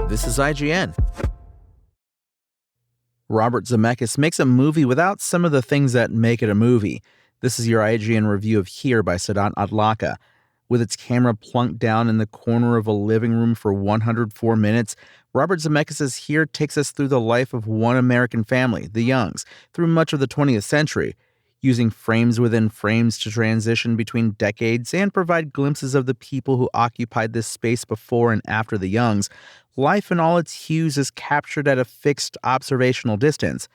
This is IGN. Robert Zemeckis makes a movie without some of the things that make it a movie. This is your IGN review of Here by Sadat Adlaka. With its camera plunked down in the corner of a living room for 104 minutes, Robert Zemeckis' Here takes us through the life of one American family, the Youngs, through much of the 20th century, using frames within frames to transition between decades and provide glimpses of the people who occupied this space before and after the Youngs. Life in all its hues is captured at a fixed observational distance.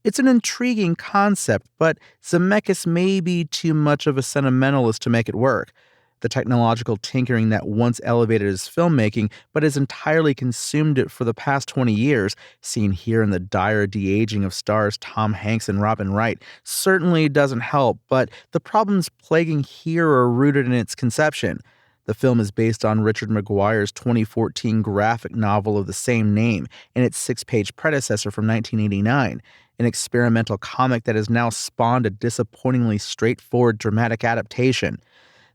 It's an intriguing concept, but Zemeckis may be too much of a sentimentalist to make it work. The technological tinkering that once elevated his filmmaking, but has entirely consumed it for the past 20 years, seen here in the dire de-aging of stars Tom Hanks and Robin Wright, certainly doesn't help, but the problems plaguing Here are rooted in its conception. The film is based on Richard Maguire's 2014 graphic novel of the same name and its 6-page predecessor from 1989, an experimental comic that has now spawned a disappointingly straightforward dramatic adaptation.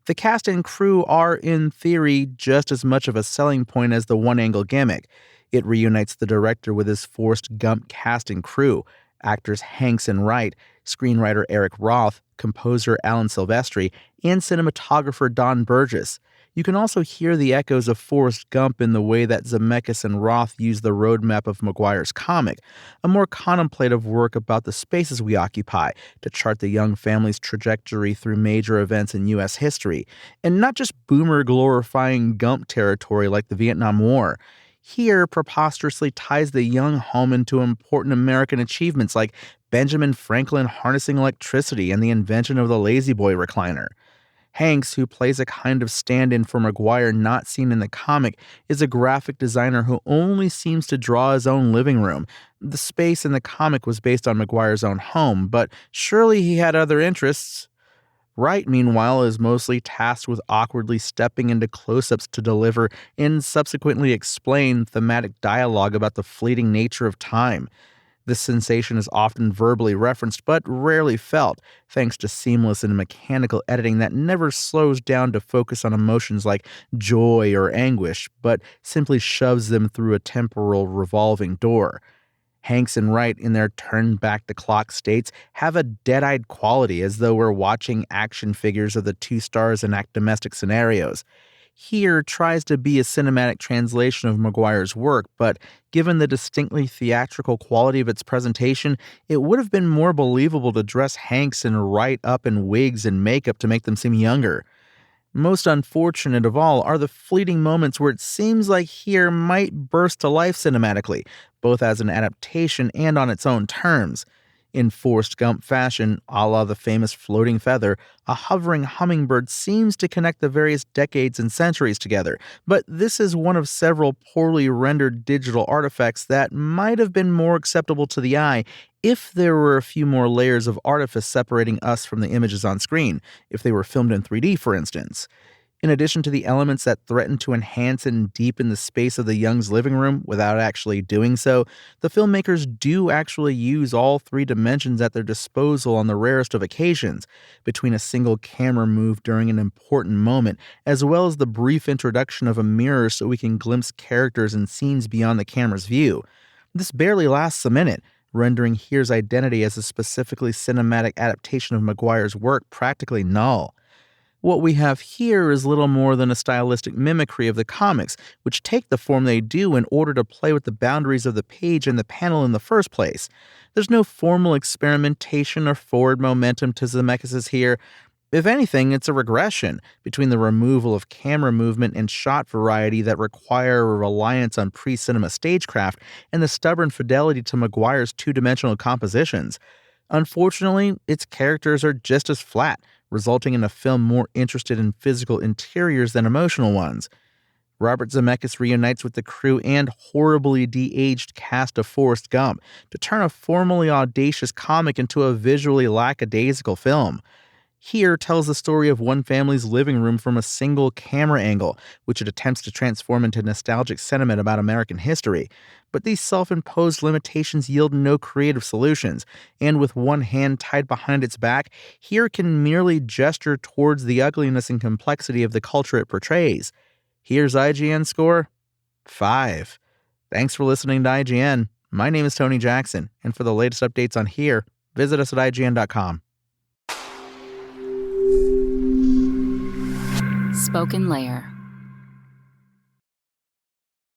The cast and crew are, in theory, just as much of a selling point as the one-angle gimmick. It reunites the director with his Forrest Gump cast and crew, actors Hanks and Wright, screenwriter Eric Roth, composer Alan Silvestri, and cinematographer Don Burgess. You can also hear the echoes of Forrest Gump in the way that Zemeckis and Roth use the roadmap of Maguire's comic, a more contemplative work about the spaces we occupy to chart the young family's trajectory through major events in U.S. history, and not just boomer-glorifying Gump territory like the Vietnam War. Here preposterously ties the young home into important American achievements like Benjamin Franklin harnessing electricity and the invention of the Lazy Boy recliner. Hanks, who plays a kind of stand-in for Maguire not seen in the comic, is a graphic designer who only seems to draw his own living room. The space in the comic was based on Maguire's own home, but surely he had other interests. Wright, meanwhile, is mostly tasked with awkwardly stepping into close-ups to deliver and subsequently explain thematic dialogue about the fleeting nature of time. This sensation is often verbally referenced, but rarely felt, thanks to seamless and mechanical editing that never slows down to focus on emotions like joy or anguish, but simply shoves them through a temporal revolving door. Hanks and Wright, in their turn-back-the-clock states, have a dead-eyed quality as though we're watching action figures of the two stars enact domestic scenarios. Here tries to be a cinematic translation of Maguire's work, but given the distinctly theatrical quality of its presentation, it would have been more believable to dress Hanks and Wright up in wigs and makeup to make them seem younger. Most unfortunate of all are the fleeting moments where it seems like Here might burst to life cinematically, both as an adaptation and on its own terms. In Forrest Gump fashion, a la the famous floating feather, a hovering hummingbird seems to connect the various decades and centuries together, but this is one of several poorly rendered digital artifacts that might have been more acceptable to the eye if there were a few more layers of artifice separating us from the images on screen, if they were filmed in 3D, for instance. In addition to the elements that threaten to enhance and deepen the space of the Youngs' living room without actually doing so, the filmmakers do actually use all three dimensions at their disposal on the rarest of occasions, between a single camera move during an important moment, as well as the brief introduction of a mirror so we can glimpse characters and scenes beyond the camera's view. This barely lasts a minute, rendering Here's identity as a specifically cinematic adaptation of Maguire's work practically null. What we have here is little more than a stylistic mimicry of the comics, which take the form they do in order to play with the boundaries of the page and the panel in the first place. There's no formal experimentation or forward momentum to Zemeckis' Here. If anything, it's a regression between the removal of camera movement and shot variety that require a reliance on pre-cinema stagecraft and the stubborn fidelity to Maguire's two-dimensional compositions. Unfortunately, its characters are just as flat, resulting in a film more interested in physical interiors than emotional ones. Robert Zemeckis reunites with the crew and horribly de-aged cast of Forrest Gump to turn a formally audacious comic into a visually lackadaisical film. Here tells the story of one family's living room from a single camera angle, which it attempts to transform into nostalgic sentiment about American history. But these self-imposed limitations yield no creative solutions, and with one hand tied behind its back, Here can merely gesture towards the ugliness and complexity of the culture it portrays. Here's IGN score 5. Thanks for listening to IGN. My name is Tony Jackson, and for the latest updates on Here, visit us at IGN.com. Spoken Layer.